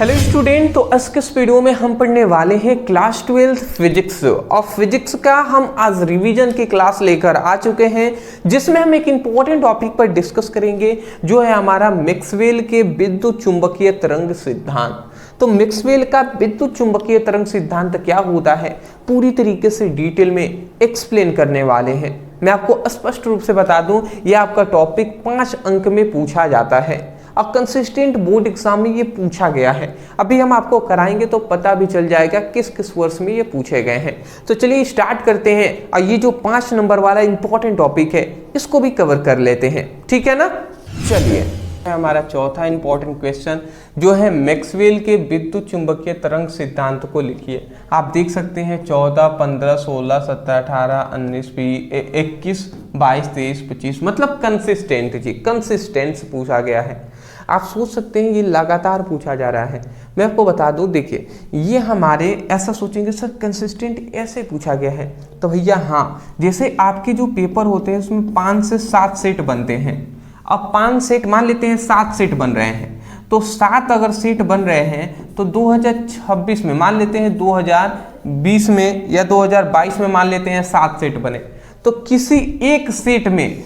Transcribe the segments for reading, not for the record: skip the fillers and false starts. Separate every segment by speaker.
Speaker 1: Hello student, तो आज के इस वीडियो में हम पढ़ने वाले हैं क्लास 12 फिजिक्स। और फिजिक्स का हम आज रिवीजन की क्लास लेकर आ चुके हैं, जिसमें हम एक इंपॉर्टेंट टॉपिक पर डिस्कस करेंगे, जो है हमारा मैक्सवेल के विद्युत चुंबकीय तरंग सिद्धांत। तो मैक्सवेल का विद्युत चुंबकीय तरंग सिद्धांत क्या होता है, पूरी तरीके से डिटेल में एक्सप्लेन करने वाले हैं। मैं आपको स्पष्ट रूप से बता दूं, यह आपका टॉपिक 5 अंक में पूछा जाता है और कंसिस्टेंट बोर्ड एग्जाम में ये पूछा गया है। अभी हम आपको कराएंगे तो पता भी चल जाएगा किस किस वर्ष में ये पूछे गए हैं। तो चलिए स्टार्ट करते हैं और ये जो 5 नंबर वाला इंपॉर्टेंट टॉपिक है इसको भी कवर कर लेते हैं, ठीक है ना। चलिए, हमारा चौथा इंपॉर्टेंट क्वेश्चन जो है मैक्सवेल के विद्युत चुंबकीय तरंग सिद्धांत को लिखिए। आप देख सकते हैं 14, 15, 16, 17, 18, 19, 20, 21, 22, 23, 25, मतलब कंसिस्टेंट जी, कंसिस्टेंट से पूछा गया है। आप सोच सकते हैं ये लगातार पूछा जा रहा है। मैं आपको बता दूं, देखिए ये हमारे ऐसा सोचेंगे सर कंसिस्टेंट ऐसे पूछा गया है, तो भैया हाँ, जैसे आपके जो पेपर होते हैं उसमें 5 से 7 सेट बनते हैं। अब 5 सेट मान लेते हैं 7 सेट बन रहे हैं, तो 7 अगर सेट बन रहे हैं तो 2026 में मान लेते हैं, 2020 में या 2022 में मान लेते हैं 7 सेट बने, तो किसी एक सेट में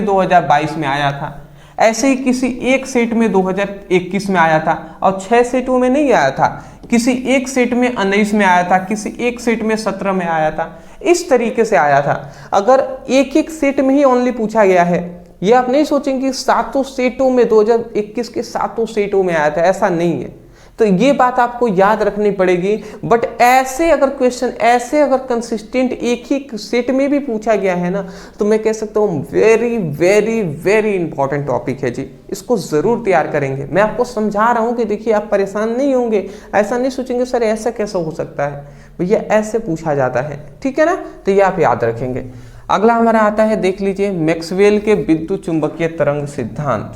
Speaker 1: 2022 में आया था, ऐसे ही किसी एक सेट में 2021 में आया था, और 6 सेटों में नहीं आया था, किसी एक सेट में 19 में आया था, किसी एक सेट में 17 में आया था, इस तरीके से आया था। अगर एक एक सेट में ही ओनली पूछा गया है, ये आप नहीं सोचेंगे सातों सेटों में 2021 के सातों सेटों में आया था, ऐसा नहीं है। तो ये बात आपको याद रखनी पड़ेगी। बट ऐसे अगर क्वेश्चन अगर कंसिस्टेंट एक ही सेट में भी पूछा गया है ना, तो मैं कह सकता हूँ very very very important topic है जी, इसको जरूर तैयार करेंगे। मैं आपको समझा रहा हूँ कि देखिए आप परेशान नहीं होंगे, ऐसा नहीं सोचेंगे सर ऐसा कैसा हो सकता है, भैया ऐसे पूछा जाता है, ठीक है ना। तो ये आप याद रखेंगे। अगला हमारा आता है, देख लीजिए, मैक्सवेल के विद्युत चुंबकीय तरंग सिद्धांत।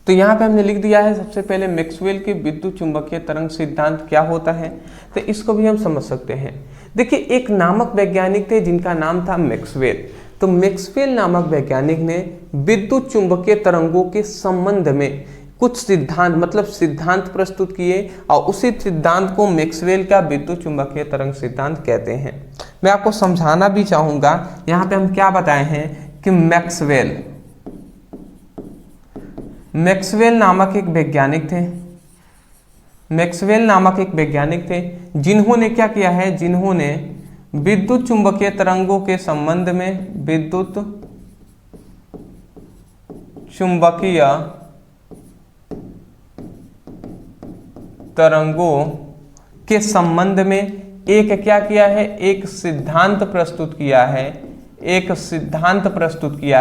Speaker 1: तो यहाँ पे हमने लिख दिया है सबसे पहले मैक्सवेल के विद्युत चुंबकीय तरंग सिद्धांत क्या होता है, तो इसको भी हम समझ सकते हैं। देखिए, एक नामक वैज्ञानिक थे जिनका नाम था मैक्सवेल। तो मैक्सवेल नामक वैज्ञानिक ने विद्युत चुंबकीय तरंगों के संबंध में कुछ सिद्धांत, मतलब सिद्धांत प्रस्तुत किए, और उसी सिद्धांत को मैक्सवेल का विद्युत चुंबकीय तरंग सिद्धांत कहते हैं। मैं आपको समझाना भी चाहूंगा, यहाँ पे हम क्या बताए हैं कि मैक्सवेल नामक एक वैज्ञानिक थे, जिन्होंने क्या किया है, जिन्होंने विद्युत चुंबकीय तरंगों के संबंध में, विद्युत चुंबकीय तरंगों के संबंध में एक क्या किया है, एक सिद्धांत प्रस्तुत किया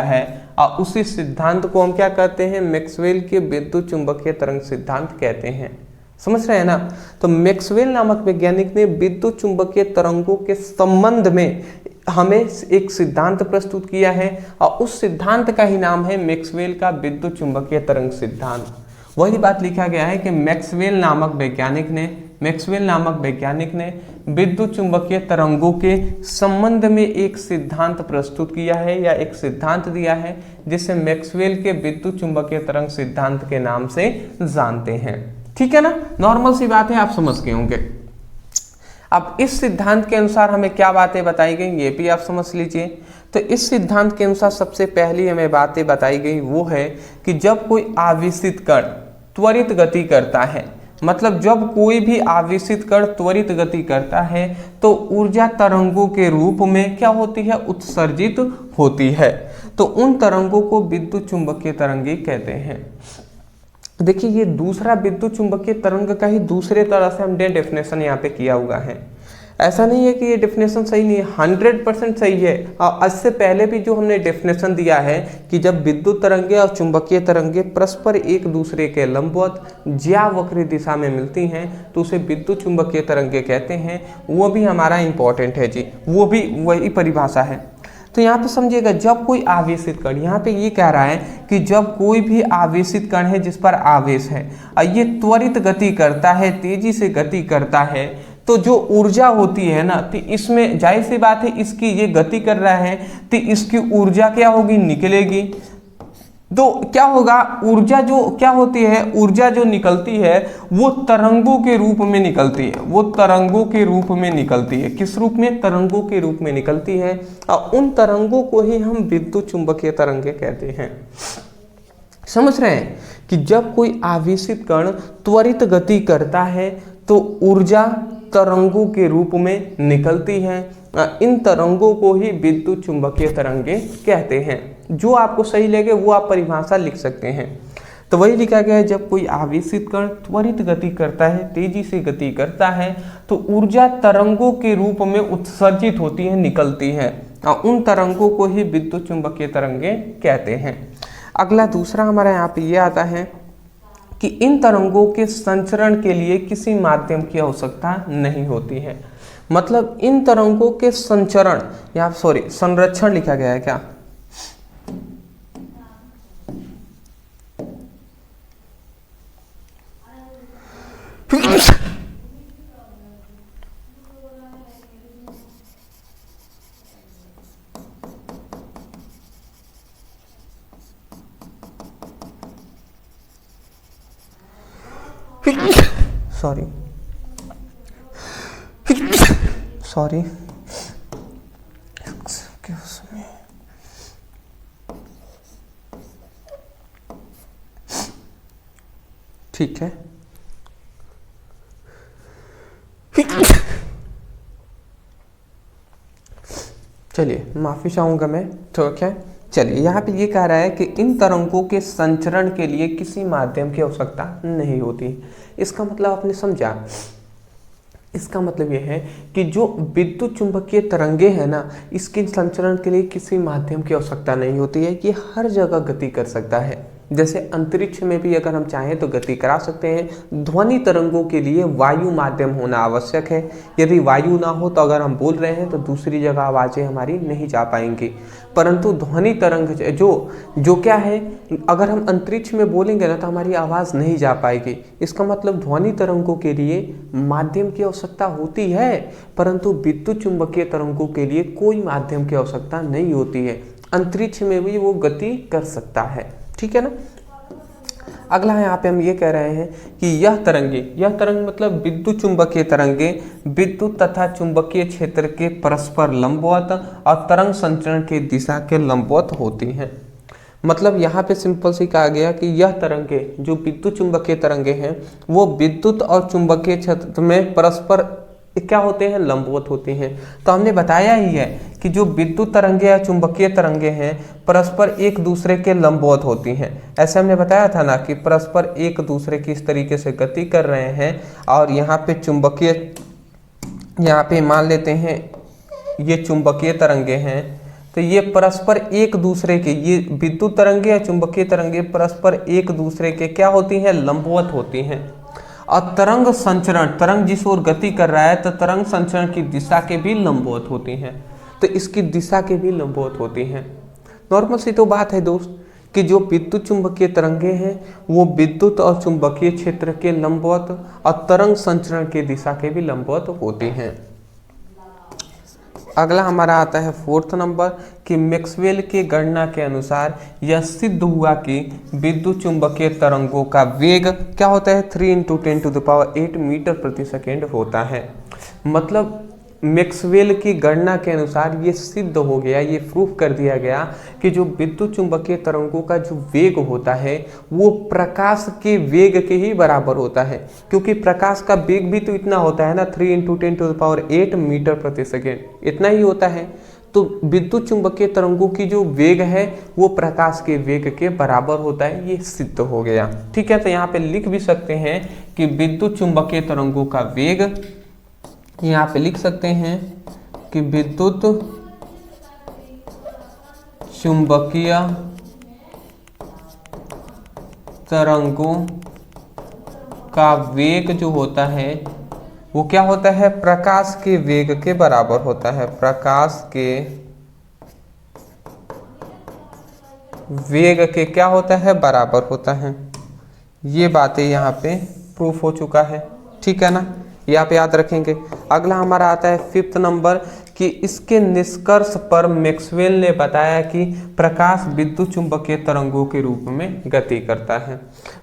Speaker 1: है, और उसी सिद्धांत को हम क्या कहते हैं, मैक्सवेल के विद्युत चुंबकीय तरंग सिद्धांत कहते हैं। समझ रहे हैं ना। तो मैक्सवेल नामक वैज्ञानिक ने विद्युत चुंबकीय तरंगों के संबंध में हमें एक सिद्धांत प्रस्तुत किया है, और उस सिद्धांत का ही नाम है मैक्सवेल का विद्युत चुंबकीय तरंग सिद्धांत। वही बात लिखा गया है कि मैक्सवेल नामक वैज्ञानिक ने विद्युत चुंबकीय तरंगों के संबंध में एक सिद्धांत प्रस्तुत किया है, या एक सिद्धांत दिया है, जिसे मैक्सवेल के विद्युत चुंबकीय तरंग सिद्धांत के नाम से जानते हैं। ठीक है ना, नॉर्मल सी बात है, आप समझ गए होंगे। अब इस सिद्धांत के अनुसार हमें क्या बातें बताई गई, ये भी आप समझ लीजिए। तो इस सिद्धांत के अनुसार सबसे पहली हमें बातें बताई गई वो है कि जब कोई आवेशित कण त्वरित गति करता है, मतलब जब कोई भी आवेशित कण त्वरित गति करता है, तो ऊर्जा तरंगों के रूप में क्या होती है, उत्सर्जित होती है। तो उन तरंगों को विद्युत चुंबकीय तरंगे कहते हैं। देखिए, ये दूसरा विद्युत चुंबकीय तरंग का ही दूसरे तरह से हमने डेफिनेशन यहाँ पे किया हुआ है। ऐसा नहीं है कि ये डेफिनेशन सही नहीं है, 100% सही है। और इससे पहले भी जो हमने डेफिनेशन दिया है कि जब विद्युत तरंगे और चुंबकीय तरंगे परस्पर एक दूसरे के लंबवत ज्यावक्रीय दिशा में मिलती हैं, तो उसे विद्युत चुंबकीय तरंगे कहते हैं। वो भी हमारा इंपॉर्टेंट है जी, वो भी वही परिभाषा है। तो यहाँ पे समझिएगा, जब कोई आवेशित कण, यहाँ पे ये कह रहा है कि जब कोई भी आवेशित कण है जिस पर आवेश है और ये त्वरित गति करता है, तेजी से गति करता है, तो जो ऊर्जा होती है ना, तो इसमें जाहिर सी बात है, इसकी ये गति कर रहा है तो इसकी ऊर्जा क्या होगी, निकलेगी। तो क्या होगा, ऊर्जा जो क्या होती है, ऊर्जा जो निकलती है वो तरंगों के रूप में निकलती है, वो तरंगों के रूप में निकलती है। किस रूप में? तरंगों के रूप में निकलती है। और उन तरंगों को ही हम विद्युत चुंबकीय तरंगे कहते हैं। समझ रहे हैं कि जब कोई आवेशित कण त्वरित गति करता है तो ऊर्जा तरंगों के रूप में निकलती है। इन तरंगों को ही विद्युत चुंबकीय तरंगे कहते हैं। जो आपको सही लगे वो आप परिभाषा लिख सकते हैं। तो वही लिखा गया है, जब कोई आवेशित कण त्वरित गति करता है, तेजी से गति करता है, तो ऊर्जा तरंगों के रूप में उत्सर्जित होती है, निकलती है। और उन तरंगों को ही विद्युत चुंबकीय तरंगे कहते हैं। अगला दूसरा हमारा यहाँ पे ये आता है कि इन तरंगों के संचरण के लिए किसी माध्यम की आवश्यकता नहीं होती है। मतलब इन तरंगों के संचरण या संरक्षण लिखा गया है क्या? सॉरी ठीक है। चलिए माफी चाहूंगा मैं, ठीक है। चलिए यहाँ पे ये कह रहा है कि इन तरंगों के संचरण के लिए किसी माध्यम की आवश्यकता नहीं होती। इसका मतलब आपने समझा? इसका मतलब यह है कि जो विद्युत चुंबकीय तरंगे हैं ना, इसके संचरण के लिए किसी माध्यम की आवश्यकता नहीं होती है। ये हर जगह गति कर सकता है। जैसे अंतरिक्ष में भी अगर हम चाहें तो गति करा सकते हैं। ध्वनि तरंगों के लिए वायु माध्यम होना आवश्यक है। यदि वायु ना हो तो अगर हम बोल रहे हैं तो दूसरी जगह आवाज़ें हमारी नहीं जा पाएंगी। परंतु ध्वनि तरंग जो क्या है, अगर हम अंतरिक्ष में बोलेंगे ना तो हमारी आवाज़ नहीं जा पाएगी। इसका मतलब ध्वनि तरंगों के लिए माध्यम की आवश्यकता होती है, परंतु विद्युत चुंबकीय तरंगों के लिए कोई माध्यम की आवश्यकता नहीं होती है। अंतरिक्ष में भी वो गति कर सकता है, ठीक है ना। अगला यहाँ पे हम ये कह रहे हैं कि यह तरंग मतलब विद्युत चुंबकीय तरंगे विद्युत तथा चुंबकीय क्षेत्र के परस्पर लंबवत और तरंग संचरण की दिशा के लंबवत होती हैं। मतलब यहाँ पे सिंपल सी कहा गया कि यह तरंगे जो विद्युत चुंबकीय तरंगे हैं वो विद्युत और चुंबकीय क्षेत्र में परस्पर क्या होते हैं, लंबवत होते हैं। तो हमने बताया ही है कि जो विद्युत तरंगे या चुंबकीय तरंगे हैं परस्पर एक दूसरे के लंबवत होती हैं। ऐसे हमने बताया था ना कि परस्पर एक दूसरे की इस तरीके से गति कर रहे हैं। और यहाँ पे चुंबकीय, यहाँ पे मान लेते हैं ये चुंबकीय तरंगे हैं, तो ये परस्पर एक दूसरे के, ये विद्युत तरंगे या चुंबकीय तरंगे परस्पर एक दूसरे के क्या होती हैं, लंबवत होती हैं। और तरंग संचरण, तरंग जिस ओर गति कर रहा है तो तरंग संचरण की दिशा के भी लंबवत होती हैं। तो इसकी दिशा के भी लंबवत होती हैं। नॉर्मल सी तो बात है दोस्त कि जो विद्युत चुंबकीय तरंगे हैं वो विद्युत और चुंबकीय क्षेत्र के लंबवत और तरंग संचरण की दिशा के भी लंबवत होती हैं। अगला हमारा आता है 4th नंबर कि मैक्सवेल की गणना के अनुसार यह सिद्ध हुआ कि विद्युत चुंबकीय तरंगों का वेग क्या होता है, 3 × 10⁸ मीटर प्रति सेकेंड होता है। मतलब मैक्सवेल की गणना के अनुसार ये सिद्ध हो गया, ये प्रूफ कर दिया गया कि जो विद्युत चुंबकीय तरंगों का जो वेग होता है वो प्रकाश के वेग के ही बराबर होता है। क्योंकि प्रकाश का वेग भी तो इतना होता है ना, 3 × 10⁸ मीटर प्रति सेकेंड, इतना ही होता है। तो विद्युत चुंबकीय तरंगों की जो वेग है वो प्रकाश के वेग के बराबर होता है, ये सिद्ध हो गया। ठीक है, तो यहाँ पे लिख भी सकते हैं कि विद्युत चुंबकीय तरंगों का वेग, यहाँ पे लिख सकते हैं कि विद्युत चुंबकीय तरंगों का वेग जो होता है वो क्या होता है, प्रकाश के वेग के बराबर होता है। प्रकाश के वेग के क्या होता है, बराबर होता है। ये बातें यहाँ पे प्रूफ हो चुका है, ठीक है ना, ये आप याद रखेंगे। अगला हमारा आता है 5th नंबर कि इसके निष्कर्ष पर मैक्सवेल ने बताया कि प्रकाश विद्युत चुंबकीय तरंगों के रूप में गति करता है।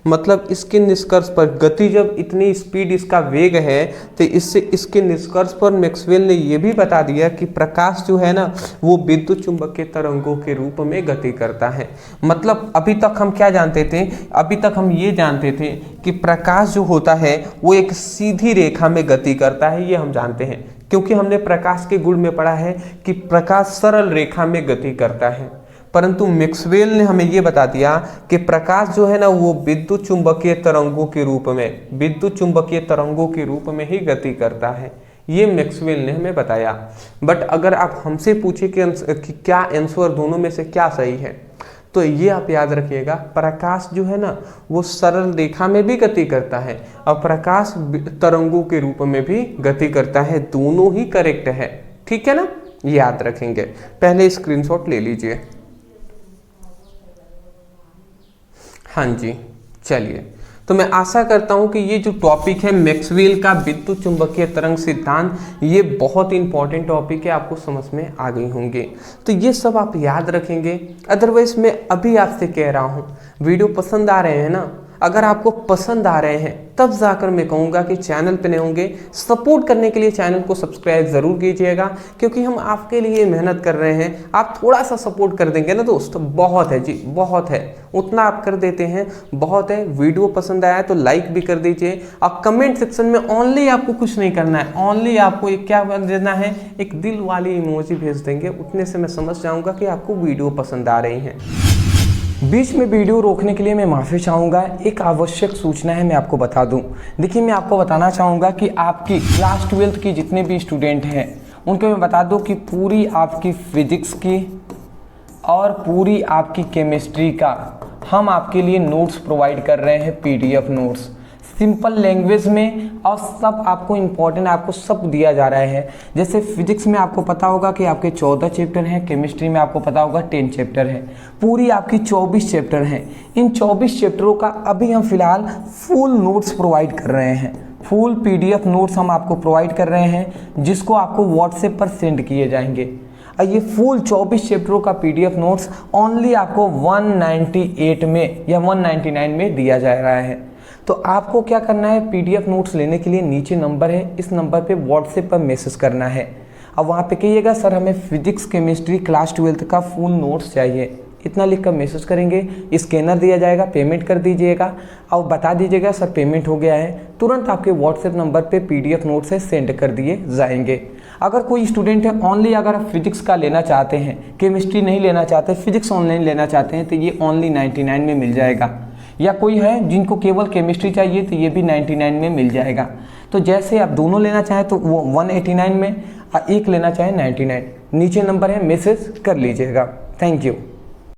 Speaker 1: मतलब इसके निष्कर्ष पर, गति जब इतनी स्पीड, इसका वेग है, तो इससे इसके निष्कर्ष पर मैक्सवेल ने यह भी बता दिया कि प्रकाश जो है ना वो विद्युत चुंबकीय तरंगों के रूप में गति करता है। मतलब अभी तक हम क्या जानते थे, अभी तक हम ये जानते थे कि प्रकाश जो होता है वो एक सीधी रेखा में गति करता है, ये हम जानते हैं क्योंकि हमने प्रकाश के गुण में पढ़ा है कि प्रकाश सरल रेखा में गति करता है। परंतु मैक्सवेल ने हमें यह बता दिया कि प्रकाश जो है ना वो विद्युत चुंबकीय तरंगों के रूप में, विद्युत चुंबकीय तरंगों के रूप में ही गति करता है। ये मैक्सवेल ने हमें बताया। बट अगर आप हमसे पूछे कि क्या आंसर दोनों में से क्या सही है, तो ये आप याद रखिएगा, प्रकाश जो है ना वो सरल रेखा में भी गति करता है और प्रकाश तरंगों के रूप में भी गति करता है। दोनों ही करेक्ट है, ठीक है ना, याद रखेंगे। पहले स्क्रीनशॉट ले लीजिए। हाँ जी, चलिए, तो मैं आशा करता हूं कि ये जो टॉपिक है मैक्सवेल का विद्युत चुंबकीय तरंग सिद्धांत, ये बहुत इंपॉर्टेंट टॉपिक है, आपको समझ में आ गई होंगे। तो ये सब आप याद रखेंगे। अदरवाइज मैं अभी आपसे कह रहा हूँ, वीडियो पसंद आ रहे हैं ना, अगर आपको पसंद आ रहे हैं तब जाकर मैं कहूँगा कि चैनल पे नए होंगे, सपोर्ट करने के लिए चैनल को सब्सक्राइब ज़रूर कीजिएगा, क्योंकि हम आपके लिए मेहनत कर रहे हैं। आप थोड़ा सा सपोर्ट कर देंगे ना दोस्त, बहुत है जी, बहुत है, उतना आप कर देते हैं, बहुत है। वीडियो पसंद आया तो लाइक भी कर दीजिए और कमेंट सेक्शन में ओनली आपको कुछ नहीं करना है, ओनली आपको एक क्या देना है, एक दिल वाली इमोजी भेज देंगे, उतने से मैं समझ जाऊँगा कि आपको वीडियो पसंद आ रही है। बीच में वीडियो रोकने के लिए मैं माफ़ी चाहूँगा। एक आवश्यक सूचना है, मैं आपको बता दूँ। देखिए, मैं आपको बताना चाहूँगा कि आपकी क्लास 12th की जितने भी स्टूडेंट हैं उनको मैं बता दूँ कि पूरी आपकी फिजिक्स की और पूरी आपकी केमिस्ट्री का हम आपके लिए नोट्स प्रोवाइड कर रहे हैं, PDF नोट्स सिंपल लैंग्वेज में, और सब आपको इम्पोर्टेंट, आपको सब दिया जा रहा है। जैसे फिजिक्स में आपको पता होगा कि आपके 14 चैप्टर हैं, केमिस्ट्री में आपको पता होगा 10 चैप्टर है, पूरी आपकी 24 चैप्टर हैं। इन 24 चैप्टरों का अभी हम फिलहाल फुल नोट्स प्रोवाइड कर रहे हैं, फुल PDF नोट्स हम आपको प्रोवाइड कर रहे हैं, जिसको आपको व्हाट्सएप पर सेंड किए जाएंगे। और ये फुल 24 चैप्टरों का PDF नोट्स ओनली आपको 198 में या 199 में दिया जा रहा है। तो आपको क्या करना है, PDF नोट्स लेने के लिए नीचे नंबर है, इस नंबर पे व्हाट्सएप पर मैसेज करना है। अब वहाँ पे कहिएगा सर हमें फिजिक्स केमिस्ट्री क्लास 12th का फुल नोट्स चाहिए, इतना लिख कर मैसेज करेंगे, स्कैनर दिया जाएगा, पेमेंट कर दीजिएगा और बता दीजिएगा सर पेमेंट हो गया है। तुरंत आपके व्हाट्सएप नंबर पे PDF नोट्स है सेंड कर दिए जाएंगे। अगर कोई स्टूडेंट है ओनली अगर आप फिजिक्स का लेना चाहते हैं, केमिस्ट्री नहीं लेना चाहते, फिजिक्स ऑनलाइन लेना चाहते हैं, तो ये ओनली 99 में मिल जाएगा। या कोई है जिनको केवल केमिस्ट्री चाहिए तो ये भी 99 में मिल जाएगा। तो जैसे आप दोनों लेना चाहें तो वो 189 में, और एक लेना चाहें 99, नीचे नंबर है, मैसेज कर लीजिएगा। Thank you.